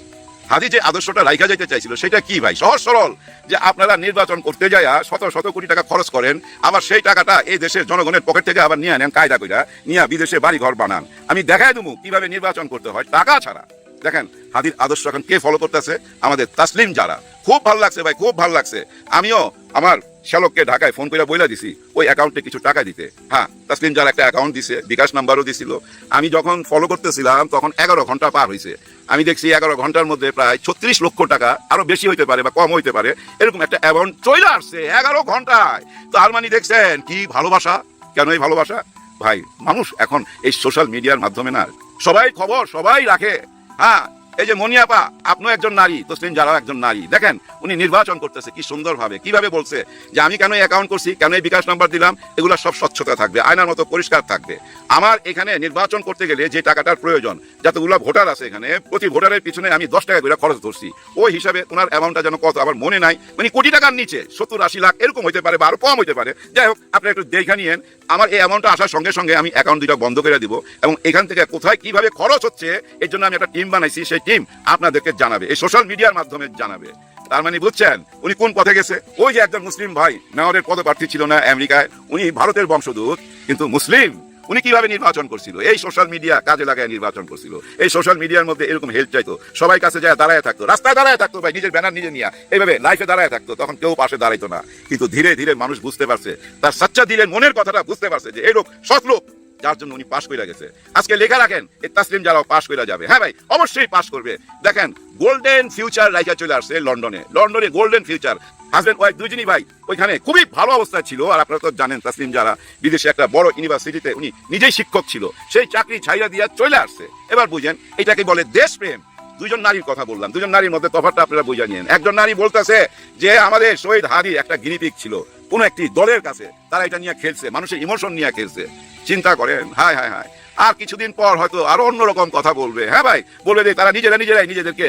হাদি যে আদর্শটা রাইখা যেতে চাইছিল সেটা কি ভাই? সহজ সরল, যে আপনারা নির্বাচন করতে যায় শত শত কোটি টাকা খরচ করেন, আবার সেই টাকাটা এই দেশের জনগণের পকেট থেকে আবার নিয়ে নেন কায়দা কইরা, নিয়ে বিদেশে বাড়ি ঘর বানান। আমি দেখাই দেবো কিভাবে নির্বাচন করতে হয় টাকা ছাড়া। দেখেন হাদির আদর্শ এখন কে ফলো করতেছে? আমাদের তাসলিম যারা। খুব ভালো লাগছে ভাই, খুব ভালো লাগছে। আমিও আমার শ্যালককে ঢাকায় ফোন করে বইলা দিছি ওই অ্যাকাউন্টে কিছু টাকা দিতে। হ্যাঁ, তাসলিম যার একটা অ্যাকাউন্ট দিছে, বিকাশ নাম্বারও দিছিল। আমি যখন ফলো করতেছিলাম তখন 11 ঘন্টা পার হয়েছে। আমি দেখছি 11 ঘন্টার মধ্যে প্রায় 36 লক্ষ টাকা, আরো বেশি হইতে পারে বা কম হইতে পারে, এরকম একটা অ্যামাউন্ট চলে আসছে 11 ঘন্টায়। তার মানে দেখছেন কি ভালোবাসা। কেন এই ভালোবাসা ভাই? মানুষ এখন এই সোশ্যাল মিডিয়ার মাধ্যমে না সবাই খবর সবাই রাখে। হ্যাঁ, এই যে মনিয়াপা, আপনিও একজন নারী, তসলিম যারাও একজন নারী, দেখেন উনি নির্বাচন করতেছে কি সুন্দরভাবে, কিভাবে বলছে যে আমি কেন অ্যাকাউন্ট করছি, কেন এই বিকাশ নাম্বার দিলাম, এগুলো সব স্বচ্ছতা থাকবে, আয়নার মতো পরিষ্কার থাকবে। আমার এখানে নির্বাচন করতে গেলে যে টাকাটার প্রয়োজন, যতগুলো ভোটার আছে এখানে, প্রতি ভোটারের পিছনে আমি 10 টাকা করে খরচ ধরছি। ওই হিসাবে ওনার অ্যামাউন্টটা যেন কত আমার মনে নাই, মানে কোটি টাকার নিচে 70-80 লাখ এরকম হইতে পারে বা আরো কম হইতে পারে। যাই হোক, আপনি একটু দেখে নিয়েন। আমার এই অ্যামাউন্টটা আসার সঙ্গে সঙ্গে আমি অ্যাকাউন্ট দুইটা বন্ধ করে দিব, এবং এখান থেকে কোথায় কিভাবে খরচ হচ্ছে এর জন্য আমি একটা টিম বানাইছি। সেই টিম আপনাদেরকে জানাবে, এই সোশ্যাল মিডিয়ার মাধ্যমে জানাবে। তার মানে বুঝছেন উনি কোন পথে গেছে। ওই যে একজন মুসলিম ভাই মেয়রের পদপ্রার্থী ছিল না আমেরিকায়, উনি ভারতের বংশোদ্ভূত কিন্তু মুসলিম, উনি কিভাবে নির্বাচন করছিল? এই সোশ্যাল মিডিয়া কাজে লাগায় নির্বাচন করছিল। এই সোশ্যাল মিডিয়ার মধ্যে এরকম হেল্প চাইতো, সবাই কাছে যায় দাঁড়ায় থাকতো, রাস্তায় দাঁড়ায় থাকতো ভাই, নিজের ব্যানার নিজে নিয়ে এইভাবে লাইফে দাঁড়ায় থাকতো, তখন কেউ পাশে দাঁড়াইতো না। কিন্তু ধীরে ধীরে মানুষ বুঝতে পারছে, তার সাচ্চা দিলের মনের কথাটা বুঝতে পারছে যে এই লোক সৎ লোক, যার জন্য উনি পাশ করে গেছে। আজকে লেখা রাখেন এই তাসলিম যারাও পাশ করে যাবে। হ্যাঁ ভাই, অবশ্যই পাশ করবে। দেখেন গোল্ডেন ফিউচার রাইখা চলে আসছে লন্ডনে, লন্ডনে গোল্ডেন ফিউচার। হাজবেন্ড ওয়াইফ দুইজনই ভাই ওইখানে খুবই ভালো অবস্থায় ছিল। আর আপনারা তো জানেন তাসলিম যারা বিদেশে একটা বড় ইউনিভার্সিটিতে উনি নিজেই শিক্ষক ছিল, সেই চাকরি ছাইরা দিয়া চলে আসছে। এবার বুঝেন এটাকে বলে দেশপ্রেম। দুইজন নারীর কথা বললাম, দুজন নারীর মধ্যে তফাৎটা আপনারা বুঝে নিয়েন। একজন নারী বলতেছে যে আমাদের শহীদ হাদি একটা গিনিপিগ ছিল কোন একটি দলের কাছে, তারা এটা নিয়ে খেলছে, মানুষের ইমোশন নিয়ে খেলছে। চিন্তা করেন, হায় হায় হায়। আর কিছুদিন পর হয়তো আরো অন্যরকম কথা বলবে। হ্যাঁ ভাই, বলবে যে তারা নিজেরাই নিজেদেরকে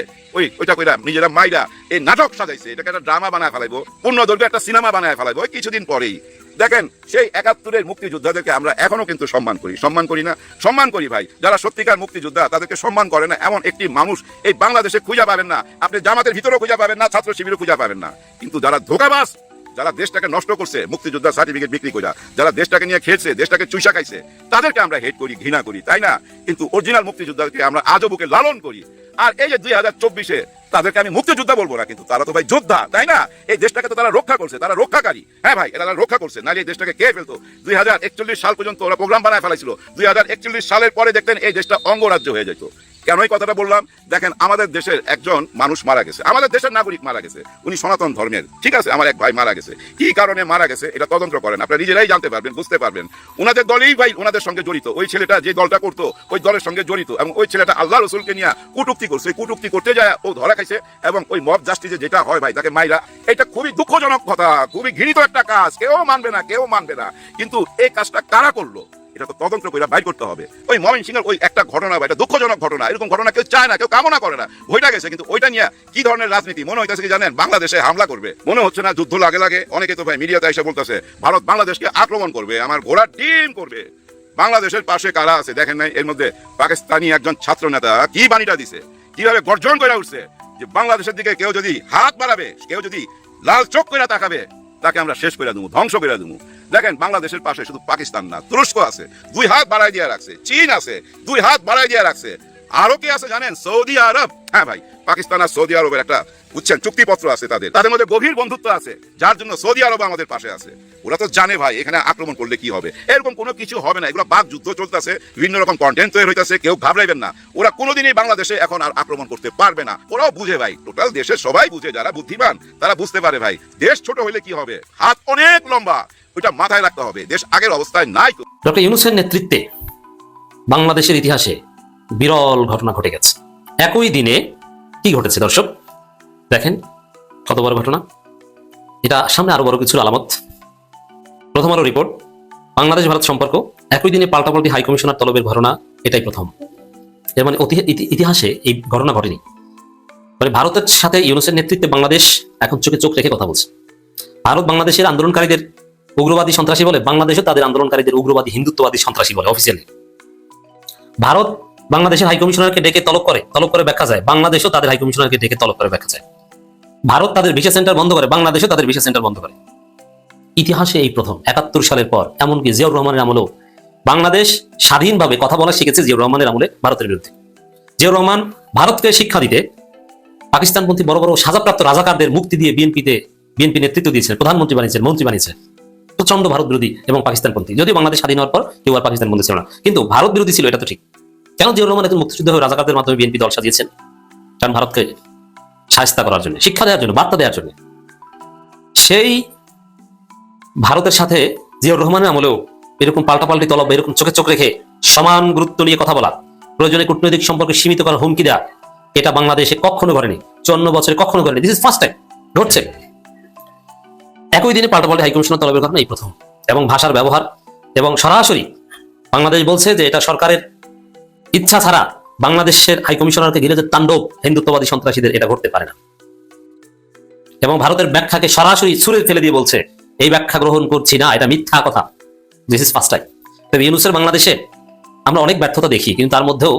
ওইটা কইরা নিজেরা মাইরা এই নাটক সাজাইছে, এটাকে একটা ড্রামা বানায় ফেলাইবো, পূর্ণদৈর্ঘ্য একটা সিনেমা বানায় ফেলাইবো কিছুদিন পরেই। দেখেন সেই 71-এর মুক্তিযোদ্ধাদেরকে আমরা এখনো কিন্তু সম্মান করি না? সম্মান করি ভাই। যারা সত্যিকার মুক্তিযোদ্ধা তাদেরকে সম্মান করে না এমন একটি মানুষ এই বাংলাদেশে খুঁজে পাবেন না। আপনি জামাতের ভিতরেও খুঁজে পাবেন না, ছাত্র শিবিরও খুঁজে পাবেন না। কিন্তু যারা ধোঁকাবাজ, যারা দেশটাকে নষ্ট করছে মুক্তিযোদ্ধা সার্টিফিকেট বিক্রি করে, যারা দেশটাকে নিয়ে খেলছে, দেশটাকে চুইসা খাইছে, তাদেরকে আমরা হেট করি, ঘৃণা করি, তাই না? কিন্তু অরিজিনাল মুক্তিযোদ্ধাকে আমরা আজও বুকে লালন করি। আর এই যে 2024-এ তাদেরকে আমি মুক্তিযোদ্ধা বলবো না, কিন্তু তারা তো ভাই যোদ্ধা, তাই না? এই দেশটাকে তো তারা রক্ষা করছে, তারা রক্ষাকারী। হ্যাঁ ভাই, এরা রক্ষা করছে, নাহলে এই দেশটাকে কে ফেলতো? 2041 সাল পর্যন্ত ওরা প্রোগ্রাম বানায় ফেলাইছিল। 2041 সালের পরে দেখতেন এই দেশটা অঙ্গরাজ্য হয়ে যেত। কেন এই কথাটা বললাম? দেখেন আমাদের দেশের একজন মানুষ মারা গেছে, আমাদের দেশের নাগরিক মারা গেছে, উনি সনাতন ধর্মের, ঠিক আছে? আমার এক ভাই মারা গেছে, কি কারণে মারা গেছে এটা তদন্ত করেন, আপনারা নিজেরাই জানতে পারবেন, বুঝতে পারবেন। ওনাদের দলেই ভাই ওনাদের সঙ্গে জড়িত, ওই ছেলেটা যে দলটা করতো ওই দলের সঙ্গে জড়িত, এবং ওই ছেলেটা আল্লাহ রসুলকে নিয়ে কটূক্তি করছে, কটূক্তি করতে যায় ও ধরা খাইছে, এবং ওই মব জাস্টিসে যেটা হয় ভাই তাকে মাইরা। এটা খুবই দুঃখজনক কথা, খুবই ঘৃণিত একটা কাজ, কেউ মানবে না। কিন্তু এই কাজটা কারা করলো এটা তো তদন্ত করে বাইর করতে হবে। ওই ময়মনসিংহের ওই একটা ঘটনা, এটা দুঃখজনক ঘটনা, এরকম ঘটনা কেউ চায় না, কেউ কামনা করে না, হইটা গেছে। কিন্তু ওইটা নিয়ে কি ধরনের রাজনীতি মনে হইতেছে কি জানেন? বাংলাদেশে হামলা করবে মনে হচ্ছে না, যুদ্ধ লাগে। অনেকে তো ভাই মিডিয়াতে এসে বলতেছে ভারত বাংলাদেশকে আক্রমণ করবে, আমার ঘোড়ার ডিম করবে। বাংলাদেশের পাশে কারা আছে দেখেন নাই? এর মধ্যে পাকিস্তানি একজন ছাত্র নেতা কি বাণীটা দিছে, কিভাবে গর্জন করে উঠছে যে বাংলাদেশের দিকে কেউ যদি হাত বাড়াবে, কেউ যদি লাল চোখ করে তাকাবে, তাকে আমরা শেষ করে দেবো, ধ্বংস করে দেবো। দেখেন বাংলাদেশের পাশে শুধু পাকিস্তান না, তুরস্ক আছে, 2 হাত বাড়াই দিয়ে রাখছে, চীন আছে, 2 হাত বাড়াই দিয়ে রাখছে, আরো কে আছে জানেন? সৌদি আরব। হ্যাঁ ভাই, পাকিস্তান আর সৌদি আরবের একটা বুঝছেন চুক্তিপত্র আছে, তাদের মধ্যে গভীর বন্ধুত্ব আছে, যার জন্য সৌদি আরব আমাদের পাশে আছে। ওরা তো জানে ভাই এখানে আক্রমণ করলে কি হবে, এরকম কোনো কিছু হবে না। এগুলো বাক যুদ্ধ চলতেছে, বিভিন্ন রকম কন্টেন্ট তৈরি হইতেছে, কেউ ঘাবড়াইবেন না। ওরা কোনোদিনই বাংলাদেশে এখন আর আক্রমণ করতে পারবে না। ওরাও বুঝে ভাই, টোটাল দেশের সবাই বুঝে, যারা বুদ্ধিমান তারা বুঝতে পারে ভাই দেশ ছোট হইলে কি হবে, হাত অনেক লম্বা, ওইটা মাথায় রাখতে হবে। দেশ আগের অবস্থায় নাই। ডক্টর ইউনূসের নেতৃত্বে বাংলাদেশের ইতিহাসে বিরল ঘটনা ঘটে গেছে। একই দিনে কি ঘটেছে দর্শক দেখেন, কত বড় ঘটনা এটা। সামনে আরো বড় কিছুর আলামত। প্রথম আলো রিপোর্ট, বাংলাদেশ ভারত সম্পর্ক একই দিনে পাল্টাপাল্টি হাই কমিশনার তলবের ঘটনা, এটাই প্রথম। এর মানে ইতিহাসে এই ঘটনা ঘটেনি। মানে ভারতের সাথে ইউনূসের নেতৃত্বে বাংলাদেশ এখন চোখে চোখ রেখে কথা বলছে। ভারত বাংলাদেশের আন্দোলনকারীদের উগ্রবাদী সন্ত্রাসী বলে, বাংলাদেশও তাদের আন্দোলনকারীদের উগ্রবাদী হিন্দুত্ববাদী সন্ত্রাসী বলে অফিসিয়ালি। ভারত বাংলাদেশের হাই কমিশনারকে ডেকে তলব করে ব্যাখ্যা যায়, বাংলাদেশও তাদের হাই কমিশনারকে ডেকে তলব করে ব্যাখ্যা যায়। ভারত তাদের ভিসা সেন্টার বন্ধ করে, বাংলাদেশও তাদের ভিসা সেন্টার বন্ধ করে। ইতিহাসে এই প্রথম। 71 সালের পর, এমনকি জিয়াউর রহমানের আমলেও বাংলাদেশ স্বাধীনভাবে কথা বলা শিখেছে জিয়াউর রহমানের আমলে ভারতের বিরুদ্ধে। জিয়াউর রহমান ভারতকে শিক্ষা দিতে পাকিস্তানপন্থী বড় বড় সাজাপ্রাপ্ত রাজাকারদের মুক্তি দিয়ে বিএনপিতে বিএনপি নেতৃত্ব দিয়েছিলেন, প্রধানমন্ত্রী বানিয়েছেন, মন্ত্রী বানিয়েছেন, প্রচন্ড ভারত বিরোধী এবং পাকিস্তানপন্থী। যদিও বাংলাদেশ স্বাধীন হওয়ার পর কেউ আর পাকিস্তান বন্ধু ছিল না, কিন্তু ভারত বিরোধী ছিল, এটা তো ঠিক। কেন জিয়াউর রহমান একজন মুক্তিযুদ্ধ হয়ে রাজাকারদের মাধ্যমে বিএনপি দল সাজিয়েছেন? কারণ ভারতকে শায়েস্তা করার জন্য, শিক্ষা দেওয়ার জন্য, বার্তা দেওয়ার জন্য। সেই ভারতের সাথে জিয়াউর রহমানের আমলেও এরকম পাল্টাপাল্টি তলব, এরকম চোখে চোখ রেখে সমান গুরুত্ব নিয়ে কথা বলা, প্রয়োজনে কূটনৈতিক সম্পর্ক সীমিত করার হুমকি দেওয়া, এটা বাংলাদেশে কখনো ঘটেনি, 54 বছরে কখনো ঘটেনি। দিস ইজ ফার্স্ট টাইম ঘটছে। একই দিনে পাল্টাপাল্টি হাইকমিশনের তলবের ঘটনা এই প্রথম। এবং ভাষার ব্যবহার এবং সরাসরি বাংলাদেশ বলছে যে এটা সরকারের ইচ্ছা ছাড়া বাংলাদেশের হাইকমিশনারকে ঘিরে যে তাণ্ডব হিন্দুত্ববাদী সন্ত্রাসীদের, এটা ঘটতে পারে না। এবং ভারতের ব্যাখ্যাকে সরাসরি ছুঁড়ে ফেলে দিয়ে বলছে এই ব্যাখ্যা গ্রহণ করছি না, এটা মিথ্যা কথা। This is first time. তবে ইউনূসের বাংলাদেশে আমরা অনেক ব্যর্থতা দেখি, কিন্তু তার মধ্যেও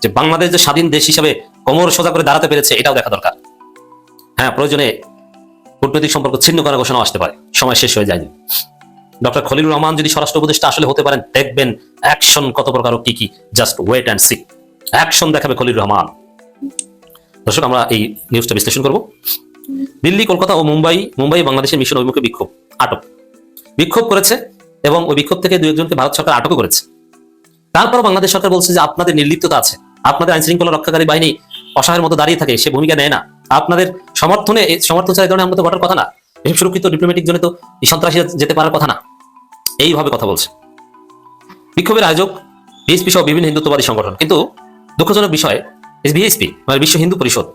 যে বাংলাদেশ যে স্বাধীন দেশ হিসেবে কোমর সোজা করে দাঁড়াতে পেরেছে, এটাও দেখা দরকার। হ্যাঁ, প্রয়োজনে কূটনৈতিক সম্পর্ক ছিন্ন করার ঘোষণা আসতে পারে, সময় শেষ হয়ে যায়নি। ডক্টর খলিলুর রহমান যদি স্বরাষ্ট্র উপদেষ্টা আসলে হতে পারেন, দেখবেন অ্যাকশন কত প্রকার ও কি কি, just wait and see. Action দেখাবে খলিলুর রহমান। দর্শক, আমরা এই নিউজটা বিশ্লেষণ করব। দিল্লি, কলকাতা ও মুম্বাই বাংলাদেশের মিশন অভিমুখে আটক বিক্ষোভ করেছে, এবং ওই বিক্ষোভ থেকে 2-1 জনকে ভারত সরকার আটকও করেছে। তারপর বাংলাদেশ সরকার বলছে যে আপনাদের নির্লিপ্ততা আছে, আপনাদের আইন শৃঙ্খলা রক্ষাকারী বাহিনী অসহায়ের মতো দাঁড়িয়ে থাকে, সে ভূমিকা নেয় না, আপনাদের সমর্থন ছাড়া এই ধরনের আমরা তো ঘটার কথা না, এসব সুরক্ষিত ডিপ্লোম্যাটিক জন্য তো এই সন্ত্রাসীরা যেতে পারার কথা না, এইভাবে কথা বলছে। বিক্ষোভের আয়োজক বিএসপি সহ বিভিন্ন হিন্দুত্ববাদী সংগঠন। কিন্তু দুঃখজনক বিষয়, বিএসপি মানে বিশ্ব হিন্দু পরিষদ,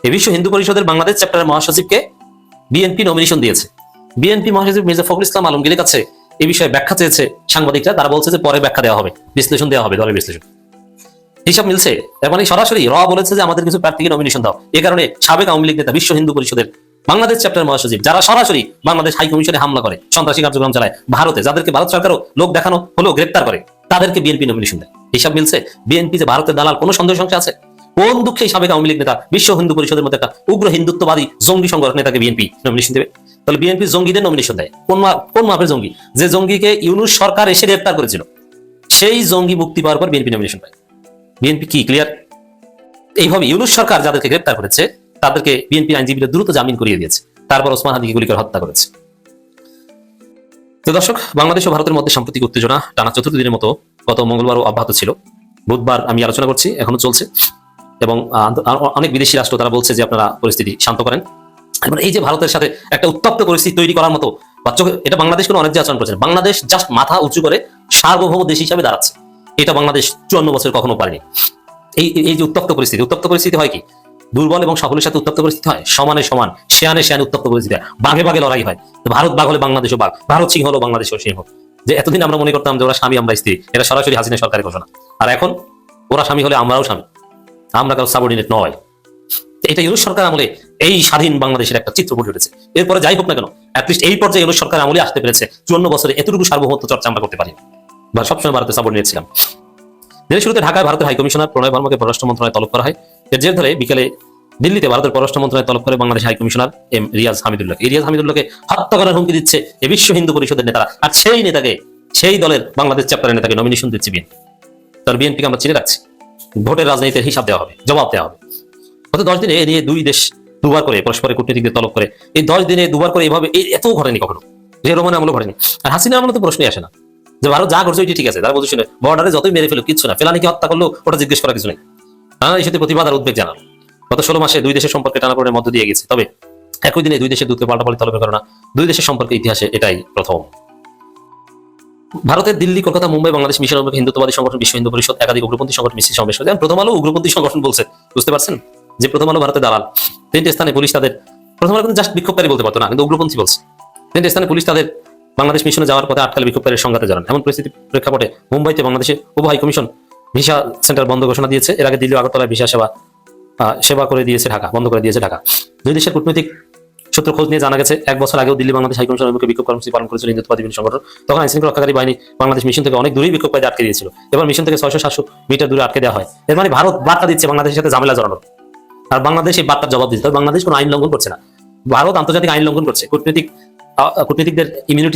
এই বিশ্ব হিন্দু পরিষদের বাংলাদেশ চ্যাপ্টারের মহাসচিবকে বিএনপি নমিনেশন দিয়েছে। বিএনপি মহাসচিব মির্জা ফখরুল ইসলাম আলমগীরের কাছে এই বিষয়ে ব্যাখ্যা চেয়েছে সাংবাদিকরা। তারা বলছে যে পরে ব্যাখ্যা দেওয়া হবে, বিশ্লেষণ দেওয়া হবে, দলের বিশ্লেষণ। হিসাব মিলছে, এর মানে সরাসরি বলেছে যে আমাদের কিছু প্রার্থীকে নমিনেশন দাও। এ কারণে সাবেক আওয়ামী লীগ নেতা, বিশ্ব হিন্দু পরিষদের বাংলাদেশ চ্যাপ্টার মহাসচিব, যারা সরাসরি বাংলাদেশ হাই কমিশনে হামলা করে, সন্ত্রাসী কার্যক্রম চালায় ভারতে, যাদেরকে ভারত সরকারও লোক দেখানো হলো গ্রেপ্তার করে, তাদেরকে বিএনপি নমিনেশন দেয়। হিসাব মিলছে, বিএনপি যে ভারতের দালাল, কোনো সন্দেহ সংশয় আছে? কোন দুঃখে সাবেক আওয়ামী লীগ নেতা, বিশ্ব হিন্দু পরিষদের মধ্যে একটা উগ্র হিন্দুত্ববাদী জঙ্গি সংগঠন নেতাকে বিএনপি নমিনেশন দেবে? তাহলে বিএনপি জঙ্গিদের নমিনেশন দেয়। কোন মাপের জঙ্গি? যে জঙ্গিকে ইউনূস সরকার এসে গ্রেপ্তার করেছিল, সেই জঙ্গি মুক্তি পাওয়ার পর বিএনপি নমিনেশন পায়। বিএনপি কি ক্লিয়ার? এইভাবে ইউনূস সরকার যাদেরকে গ্রেপ্তার করেছে তাদেরকে বিএনপি আইনজীবীরা দ্রুত জামিন করিয়ে দিয়েছে, তারপর ওসমান হাদিকে গুলি করে হত্যা করেছে। তো দর্শক, বাংলাদেশ ও ভারতের মধ্যে সাম্প্রতিক উত্তেজনা টানা 4th দিনের মতো গত মঙ্গলবারও অব্যাহত ছিল। বুধবার আমি আলোচনা করছি, এখনো চলছে, এবং অনেক বিদেশি রাষ্ট্র তারা বলছে যে আপনারা পরিস্থিতি শান্ত করেন। এবার এই যে ভারতের সাথে একটা উত্তপ্ত পরিস্থিতি তৈরি করার মতো, এটা বাংলাদেশ কোনো অনেক যে আচরণ করছে, বাংলাদেশ জাস্ট মাথা উঁচু করে সার্বভৌম দেশ হিসাবে দাঁড়াচ্ছে। এটা বাংলাদেশ 54 বছর কখনো পারেনি। এই যে উত্তপ্ত পরিস্থিতি হয় কি? দুর্বল এবং সকলের সাথে উত্তপ্ত পরিস্থিতি হয়, সমানে সমান, শেয়ানে উত্তপ্ত পরিস্থিতি হয়, বাঘে বাঘে লড়াই হয়। ভারত বাঘ হলে বাংলাদেশও বাঘ, ভারত সিংহ হলো বাংলাদেশও সিংহ। যে এতদিন আমরা মনে করতাম যে ওরা স্বামী আমরা স্ত্রী, এটা সরাসরি হাসিনা সরকারের ঘোষণা। আর এখন ওরা স্বামী হলে আমরাও স্বামী, আমরা কারো সাবঅর্ডিনেট নয়। এটা ইউনূস সরকার আমলে এই স্বাধীন বাংলাদেশের একটা চিত্র ফুটে উঠেছে। এরপরে যাই হোক না কেন, অ্যাটলিস্ট এই পর্যায়ে ইউনূস সরকার আমলে আসতে পেরেছে। 54 বছরে এতটুকু সার্বভৌমত্ব চর্চা আমরা করতে পারি, বা সবসময় ভারতের সাবঅর্ডিনেট ছিলাম। দিনের শুরুতে ঢাকায় ভারতের হাইকমিশনার প্রণয় বর্মাকে পররাষ্ট্র মন্ত্রণালয়ে তলব করা হয়। এর জের ধরে বিকেলে দিল্লিতে ভারতের পররাষ্ট্র মন্ত্রণালয় তলব করে বাংলাদেশ হাইকমিশনার রিয়াজ হামিদুল্লাহকে হত্যা করার হুমকি দিচ্ছে এই বিশ্ব হিন্দু পরিষদের নেতারা। আর সেই নেতাকে, সেই দলের বাংলাদেশ চ্যাপ্টারের নেতাকে নমিনেশন দিচ্ছে বিএনপি। তার বিএনপিকে আমরা চিনে রাখছি। ভোটের রাজনীতির হিসাব দেওয়া হবে, জবাব দেওয়া হবে। গত 10 দিনে এ নিয়ে দুই দেশ দুবার করে পরস্পরের কূটনীতিকদের তলব করে। এই 10 দিনে দুবার করে এইভাবে এত ঘটেনি কখনো, জিয়াউর রহমানের আমলে ঘটেনি। আর হাসিনার আমলে তো প্রশ্নই আসে না যে ভারত যা করছে ওইটি ঠিক আছে, তার পজিশনে বর্ডারে যতই মেরে ফেলুক কিচ্ছু না, ফেলানিকে হত্যা করলেও ওটা জিজ্ঞেস করার কিছু নেই। এই সাথে প্রতিবাদ আর উদ্বেগ জানানো। গত 16 মাসে দুই দেশের সম্পর্কে টানাপোড়েনের মধ্য দিয়ে গেছে। তবে একই দিনে দুই দেশের দূতকে পাল্টাপাল্টি তলবের ঘটনা দুই দেশের সম্পর্কে ইতিহাসে এটাই প্রথম। ভারতের দিল্লি, কলকাতা, মুম্বাই বাংলাদেশ মিশন অভিমুখে হিন্দুত্ববাদী সংগঠন বিশ্ব হিন্দু পরিষদ একাধিক উগ্রপন্থী সংগঠন মিছিল সমাবেশ করেছে। প্রথম আলো উগ্রপন্থী সংগঠন বলছে, বুঝতে পারছেন যে প্রথম আলো ভারতের দালাল। 3টে স্থানে পুলিশ তাদের, প্রথম আলো কিন্তু জাস্ট বিক্ষোভকারী বলতে পারতো না, কিন্তু উগ্রপন্থী বলছে। 3টে স্থানে পুলিশ তাদের বাংলাদেশ মিশনে যাওয়ার পথে আটকালে বিক্ষোভকারীর সংঘাতে জানান। এমন পরিস্থিতি প্রেক্ষাপটে মুম্বাইতে বাংলাদেশের উপ হাই কমিশন ভিসা সেন্টার বন্ধ ঘোষণা দিয়েছে। এর আগে দিল্লি ও আগরতলায় ভিসা সেবা করে দিয়েছে ঢাকা, বন্ধ করে দিয়েছে ঢাকা। দুই দেশের কূটনৈতিক সূত্র খোঁজ নিয়ে জানা গেছে 1 বছর আগেও দিল্লি বাংলাদেশ হাইকমিশনের অভিমুখে বিক্ষোভ কর্মসূচি পালন করেছিল হিন্দুত্ববাদী বিভিন্ন সংগঠন। তখন আইনশৃঙ্খলা রক্ষাকারী বাহিনী বাংলাদেশ মিশন থেকে অনেক দূরেই বিক্ষোভকারীদের আটকে দিয়েছিল। এবার মিশন থেকে 600-700 মিটার দূরে আটকে দেওয়া হয়। এর মানে ভারত বার্তা দিচ্ছে বাংলাদেশের সাথে ঝামেলা জড়ানোর, আর বাংলাদেশ এই বার্তার জবাব দিচ্ছে। তবে বাংলাদেশ কোনো আইন লঙ্ঘন করছে না, ভারত আন্তর্জাতিক আইন লঙ্ঘন করছে। কূটনীতিকদের ইমিউনিটি